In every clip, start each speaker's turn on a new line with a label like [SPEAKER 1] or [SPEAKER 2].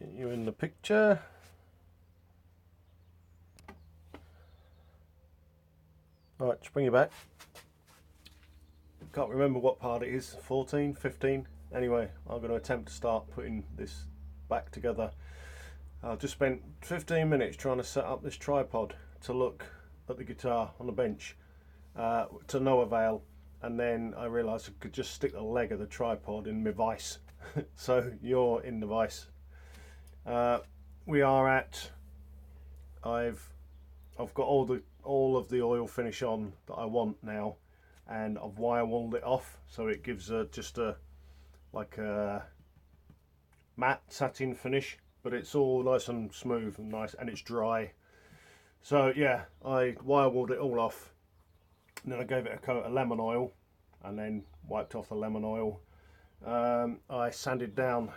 [SPEAKER 1] Get you in the picture. Right, just bring you back. Can't remember what part it is, 14, 15. Anyway, I'm going to attempt to start putting this back together. I just spent 15 minutes trying to set up this tripod to look at the guitar on the bench, to no avail, and then I realised I could just stick the leg of the tripod in my vise. So you're in the vise. We are at, I've got all of the oil finish on that I want now, and I've wire walled it off, so it gives just a like a matte satin finish, but it's all nice and smooth and nice, and it's dry. So yeah, I wire walled it all off, and then I gave it a coat of lemon oil, and then wiped off the lemon oil. I sanded down.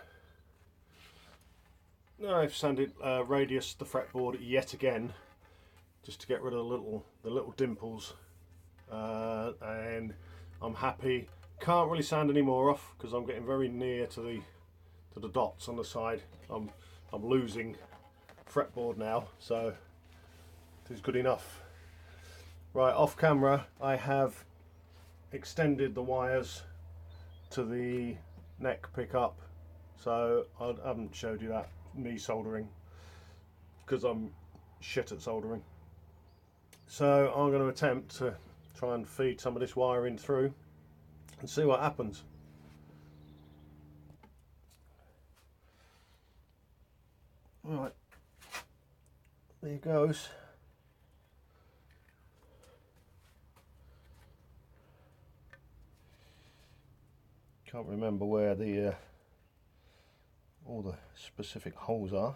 [SPEAKER 1] I've sanded radius the fretboard yet again, just to get rid of the little dimples, and I'm happy. Can't really sand any more off because I'm getting very near to the dots on the side. I'm losing fretboard now, so this is good enough. Right, off camera I have extended the wires to the neck pickup, so I haven't showed you that, me soldering, because I'm shit at soldering. So I'm going to attempt to try and feed some of this wiring through and see what happens. Right, there goes. Can't remember where the all the specific holes are.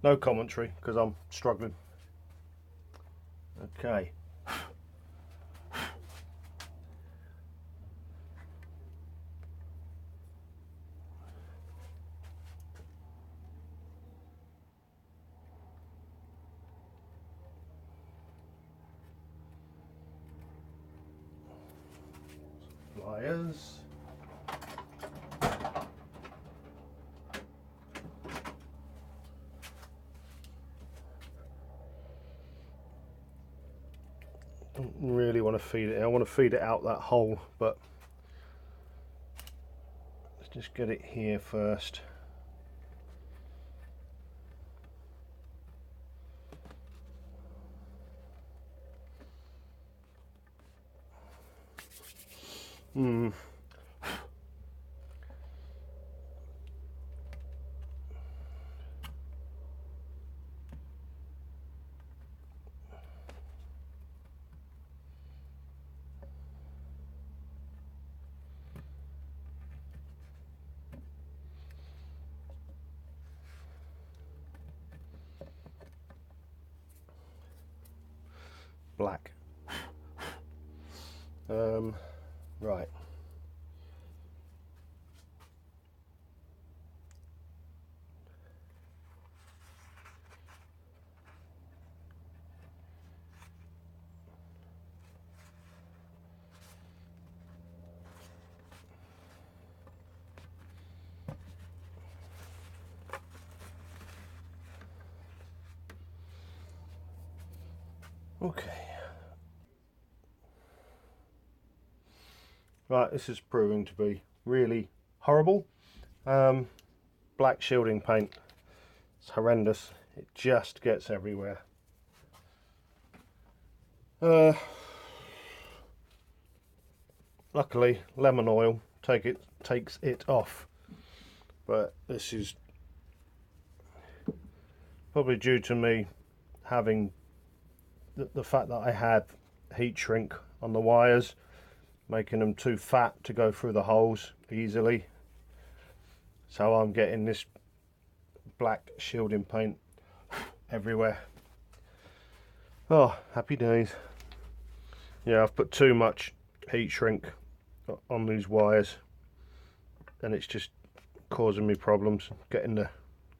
[SPEAKER 1] No commentary because I'm struggling. Okay. Pliers. Don't really want to feed it. I want to feed it out that hole, but let's just get it here first. Black. Right. Okay. Right, this is proving to be really horrible. Black shielding paint. It's horrendous. It just gets everywhere. Luckily, lemon oil takes it off. But this is probably due to me having the fact that I had heat shrink on the wires. making them too fat to go through the holes easily. So I'm getting this black shielding paint everywhere. Oh, happy days. Yeah, I've put too much heat shrink on these wires and it's just causing me problems getting the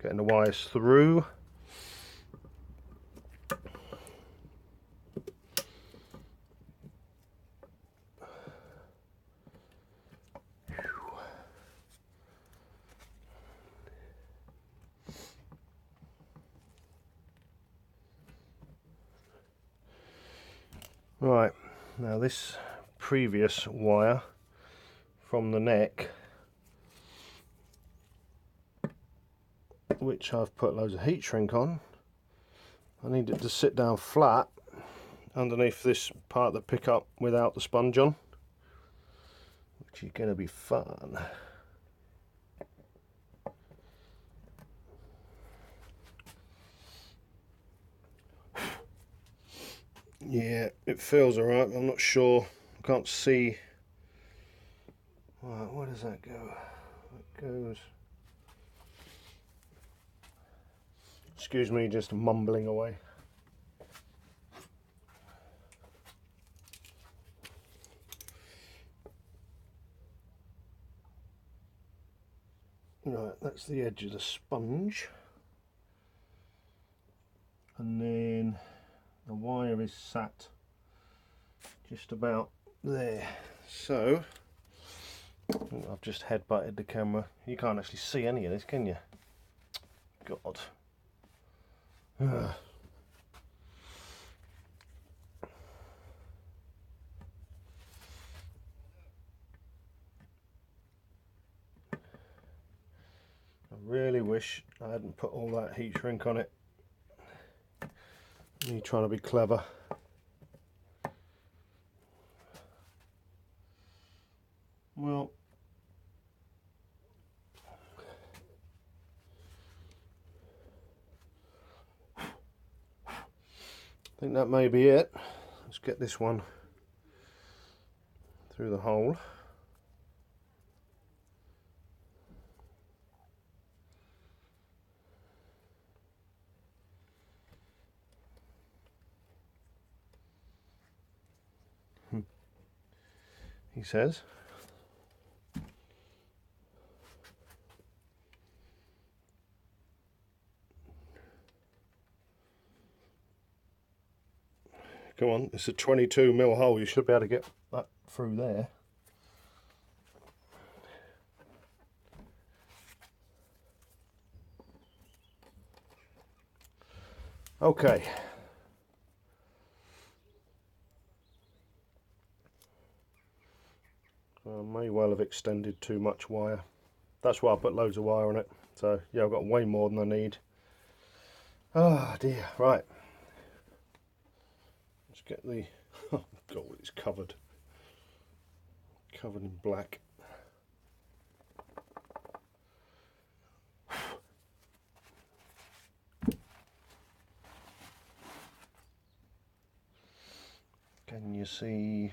[SPEAKER 1] wires through. Right, now this previous wire from the neck, which I've put loads of heat shrink on, I need it to sit down flat underneath this part of the pickup without the sponge on, which is going to be fun. Yeah, it feels alright, I'm not sure, I can't see. Right, where does that go? It goes... Excuse me, just mumbling away. Right, that's the edge of the sponge. And then the wire is sat just about there. So, I've just headbutted the camera. You can't actually see any of this, can you? God. I really wish I hadn't put all that heat shrink on it. Me trying to be clever. Well, I think that may be it. Let's get this one through the hole. He says. Come on, it's a 22mm hole, you should be able to get that through there. Okay. I may well have extended too much wire. That's why I put loads of wire on it. So yeah, I've got way more than I need. Oh dear, right. Let's get the, oh god, it's covered in black. Can you see?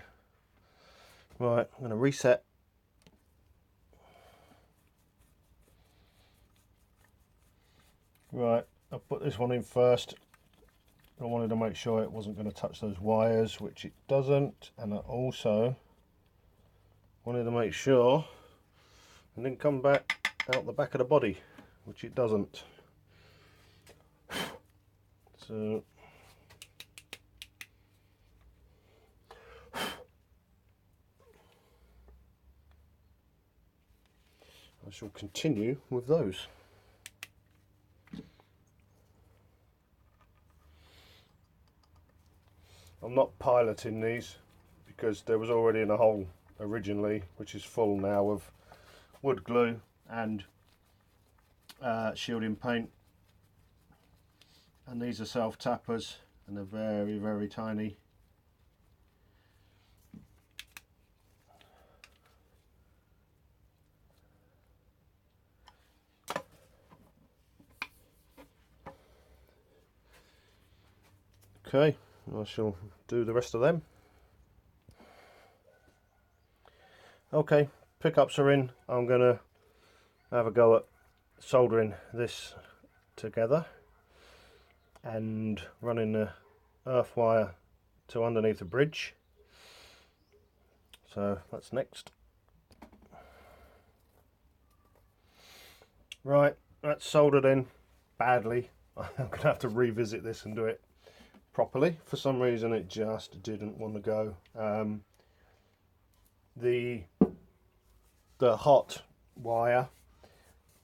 [SPEAKER 1] Right, I'm going to reset. Right, I'll put this one in first. I wanted to make sure it wasn't going to touch those wires, which it doesn't, and I also wanted to make sure it didn't come back out the back of the body, which it doesn't. So I shall continue with those. I'm not piloting these because there was already in a hole originally, which is full now of wood glue and shielding paint, and these are self tappers and they're very, very tiny. Okay, I shall do the rest of them. Okay, pickups are in. I'm gonna have a go at soldering this together and running the earth wire to underneath the bridge. So that's next. Right, that's soldered in badly. I'm gonna have to revisit this and do it properly. For some reason it just didn't want to go. The hot wire,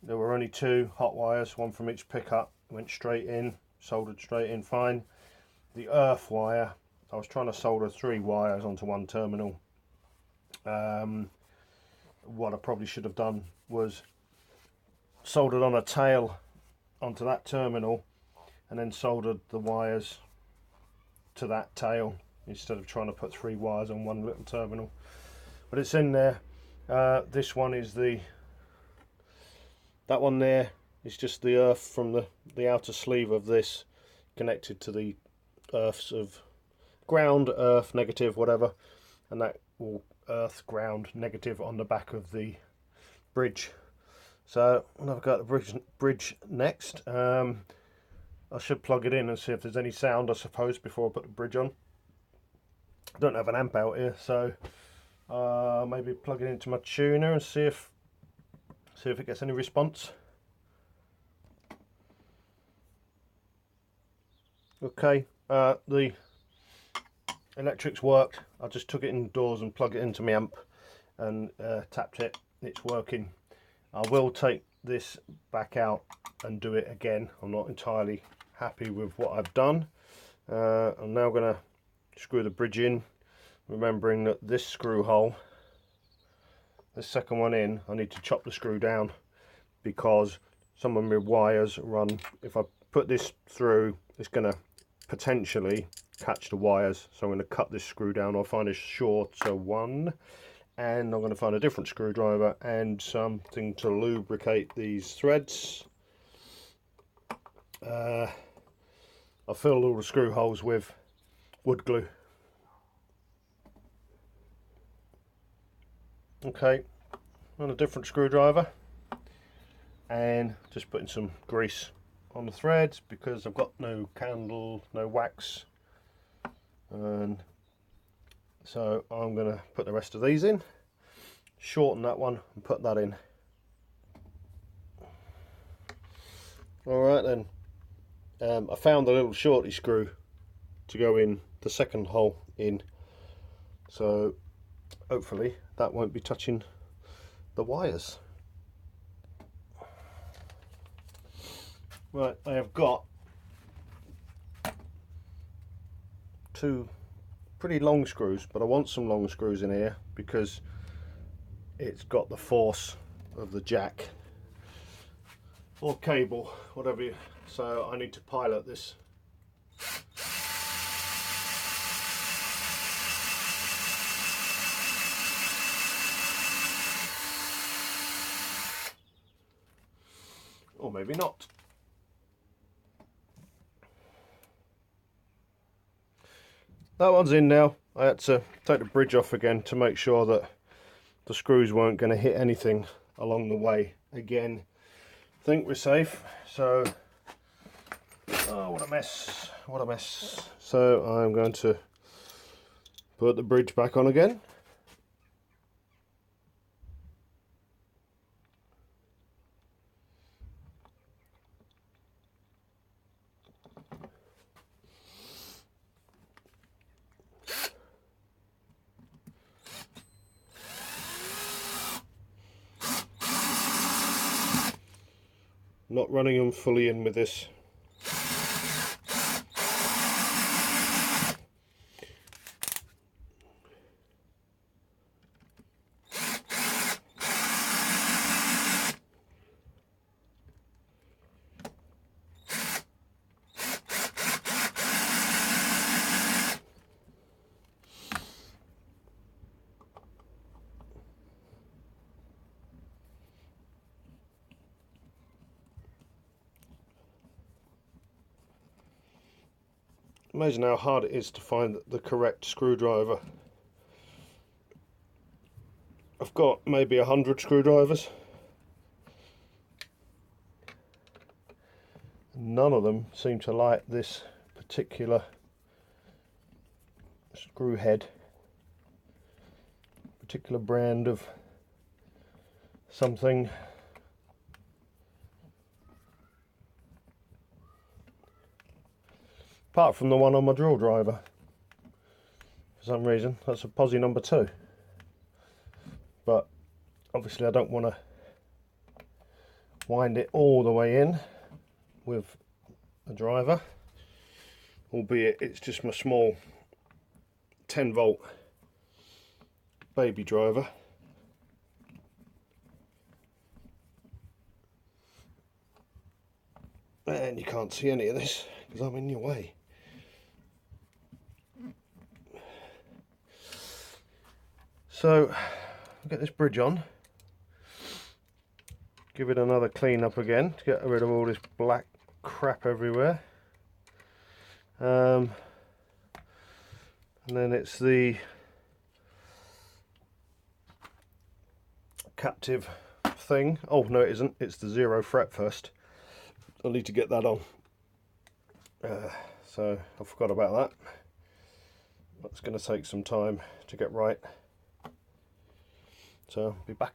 [SPEAKER 1] there were only two hot wires, one from each pickup, went straight in, soldered straight in fine. The earth wire, I was trying to solder 3 wires onto one terminal. What I probably should have done was soldered on a tail onto that terminal and then soldered the wires to that tail instead of trying to put 3 wires on one little terminal. But it's in there. This one is that one there is just the earth from the outer sleeve of this connected to the earths of ground, earth, negative, whatever, and that will earth, ground, negative on the back of the bridge. So I'll have a go at the bridge next. I should plug it in and see if there's any sound, I suppose, before I put the bridge on. I don't have an amp out here, so maybe plug it into my tuner and see if it gets any response. Okay, the electrics worked. I just took it indoors and plugged it into my amp and tapped it. It's working. I will take this back out and do it again. I'm not entirely happy with what I've done. I'm now going to screw the bridge in, remembering that this screw hole, this second one in, I need to chop the screw down because some of my wires run, if I put this through, it's going to potentially catch the wires. So I'm going to cut this screw down. I'll find a shorter one and I'm going to find a different screwdriver and something to lubricate these threads. I filled all the screw holes with wood glue. Okay, on a different screwdriver and just putting some grease on the threads because I've got no candle, no wax, and so I'm going to put the rest of these in, shorten that one and put that in. Alright then, I found the little shorty screw to go in the second hole in, so hopefully that won't be touching the wires. Right, I have got 2 pretty long screws, but I want some long screws in here because it's got the force of the jack or cable, whatever you, so I need to pilot this. Or maybe not. That one's in now. I had to take the bridge off again to make sure that the screws weren't going to hit anything along the way. Again, I think we're safe. So, oh, what a mess, what a mess. So I'm going to put the bridge back on again. Not running them fully in with this. Amazing how hard it is to find the correct screwdriver. I've got maybe 100 screwdrivers. None of them seem to like this particular screw head, particular brand of something. Apart from the one on my drill driver, for some reason. That's a posi number 2. But obviously I don't want to wind it all the way in with a driver, albeit it's just my small 10-volt baby driver. And you can't see any of this because I'm in your way. So I'll get this bridge on, give it another clean up again to get rid of all this black crap everywhere. And then it's the captive thing. Oh no, it isn't, it's the 0 fret first. I need to get that on. So I forgot about that. That's going to take some time to get right. So I'll be back.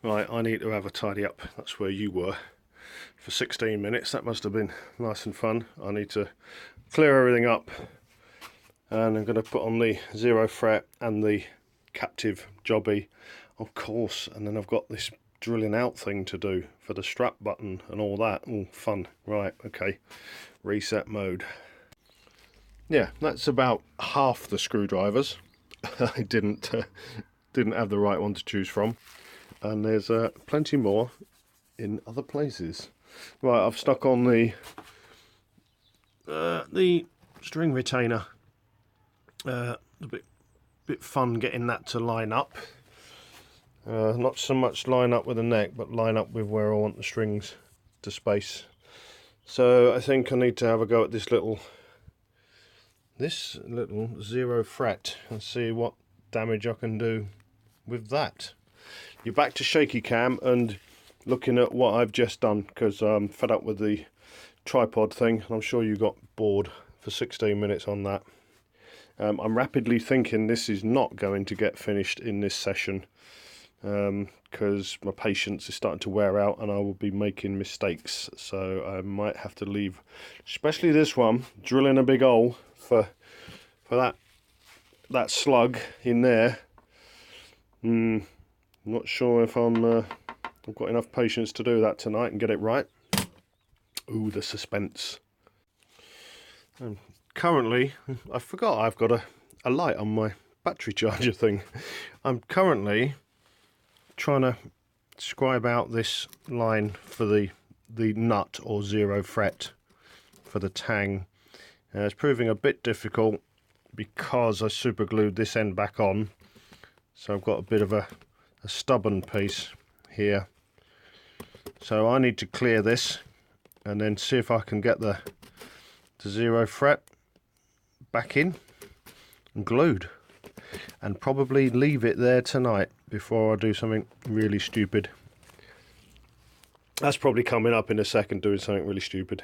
[SPEAKER 1] Right, I need to have a tidy up. That's where you were for 16 minutes. That must have been nice and fun. I need to clear everything up, and I'm going to put on the 0 fret and the captive jobby, of course, and then I've got this drilling out thing to do for the strap button and all that. All fun. Right, okay, reset mode. Yeah, that's about half the screwdrivers. I didn't have the right one to choose from, and there's plenty more in other places. Right, I've stuck on the string retainer. A bit fun getting that to line up. Not so much line up with the neck, but line up with where I want the strings to space. So I think I need to have a go at this little 0 fret and see what damage I can do with that. You're back to shaky cam and looking at what I've just done, because I'm fed up with the tripod thing, and I'm sure you got bored for 16 minutes on that. I'm rapidly thinking this is not going to get finished in this session, because my patience is starting to wear out and I will be making mistakes, so I might have to leave, especially this one, drilling a big hole for that slug in there. Not sure if I've got enough patience to do that tonight and get it right. Ooh, the suspense. Currently, I forgot I've got a light on my battery charger thing. I'm currently trying to scribe out this line for the nut or 0 fret for the tang. It's proving a bit difficult because I super glued this end back on, so I've got a bit of a stubborn piece here. So I need to clear this and then see if I can get the 0 fret back in and glued, and probably leave it there tonight before I do something really stupid. That's probably coming up in a second, doing something really stupid.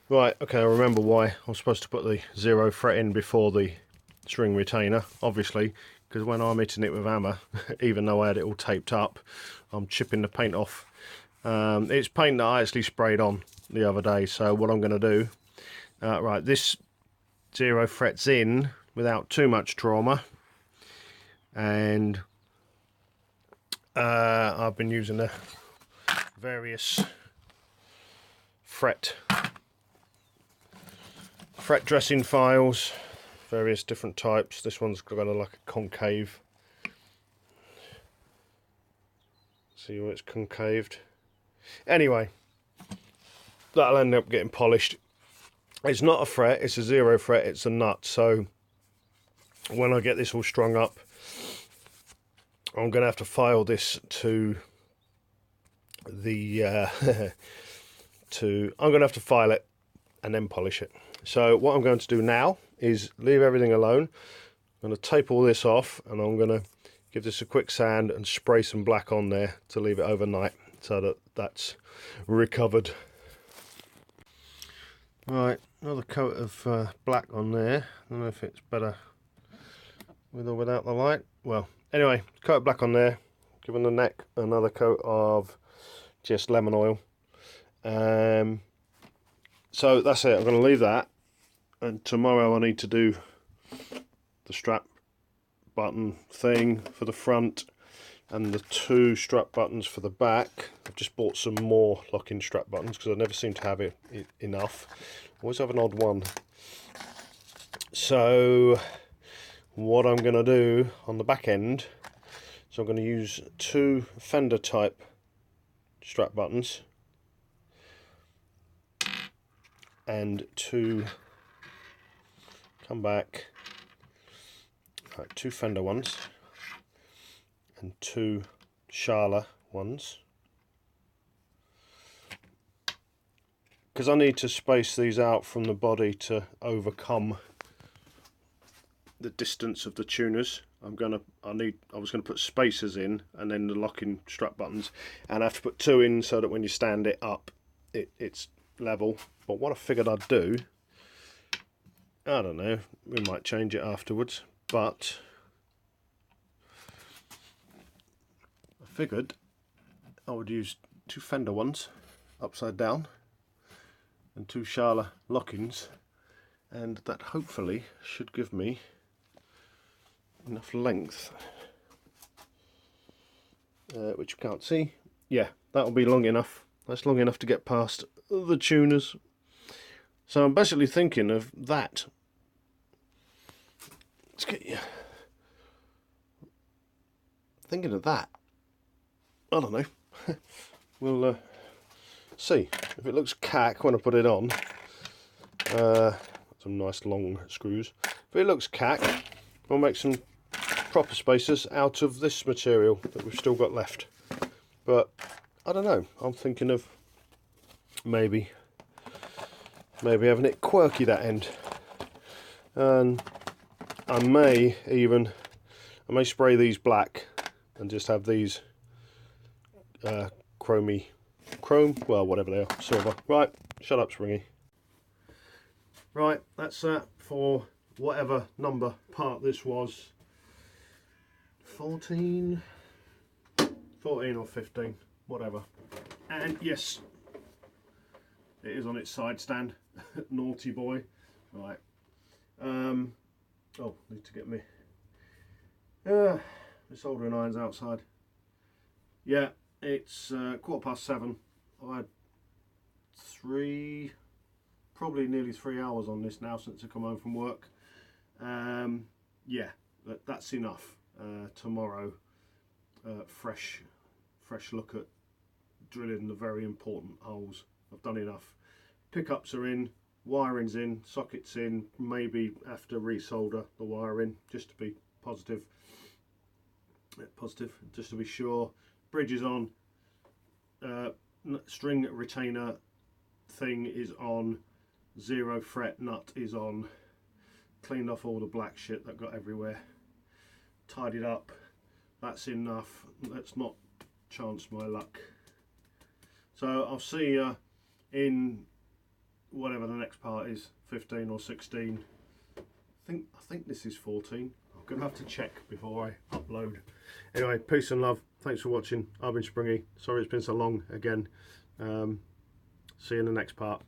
[SPEAKER 1] Right, okay, I remember why I'm supposed to put the 0 fret in before the string retainer, obviously, because when I'm hitting it with hammer, even though I had it all taped up, I'm chipping the paint off. It's paint that I actually sprayed on the other day, so what I'm going to do, right, this 0 frets in without too much trauma, and I've been using the various fret dressing files, various different types. This one's got like a concave. See where it's concaved. Anyway, that'll end up getting polished. It's not a fret, it's a 0 fret, it's a nut. So when I get this all strung up, I'm going to have to file this to the I'm going to have to file it and then polish it. So what I'm going to do now is leave everything alone. I'm going to tape all this off, and I'm going to give this a quick sand and spray some black on there to leave it overnight so that that's recovered. Right, another coat of black on there. I don't know if it's better with or without the light. Well, anyway, coat of black on there. Giving the neck another coat of just lemon oil. So that's it. I'm going to leave that, and tomorrow I need to do the strap button thing for the front and the 2 strap buttons for the back. I've just bought some more locking strap buttons because I never seem to have it enough. Always have an odd one. So what I'm going to do on the back end, so I'm going to use 2 fender type strap buttons and 2 come back, right, 2 fender ones and 2 Schala ones, because I need to space these out from the body to overcome the distance of the tuners. I was gonna put spacers in and then the locking strap buttons, and I have to put 2 in so that when you stand it up it's level. But what I figured I'd do, I don't know, we might change it afterwards, but I figured I would use 2 fender ones upside down and 2 Schala lockings, and that hopefully should give me enough length, which you can't see. Yeah, that'll be long enough. That's long enough to get past the tuners. So I'm basically thinking of that. Let's get you thinking of that. I don't know. We'll see if it looks cack when I put it on. Some nice long screws. If it looks cack, we'll make some proper spacers out of this material that we've still got left. But I don't know. I'm thinking of maybe having it quirky that end, and I may spray these black and just have these chrome, well, whatever they are, silver. Right, shut up, Springy. Right, that's that for whatever number part this was. 14 or 15, whatever. And yes, it is on its side stand. Naughty boy. Right. Oh, need to get me the soldering irons outside. Yeah, it's 7:15. I had probably nearly 3 hours on this now since I come home from work. Yeah, that's enough. Tomorrow, fresh look at drilling the very important holes. I've done enough. Pickups are in, wiring's in, sockets in, maybe have to resolder the wiring just to be positive, just to be sure. Bridge is on, string retainer thing is on, 0 fret nut is on, cleaned off all the black shit that got everywhere, tidied up. That's enough. Let's not chance my luck. So I'll see you in whatever the next part is, 15 or 16. I think this is 14. I'm gonna have to check before I upload. Anyway, peace and love. Thanks for watching. I've been Springy. Sorry it's been so long again. See you in the next part.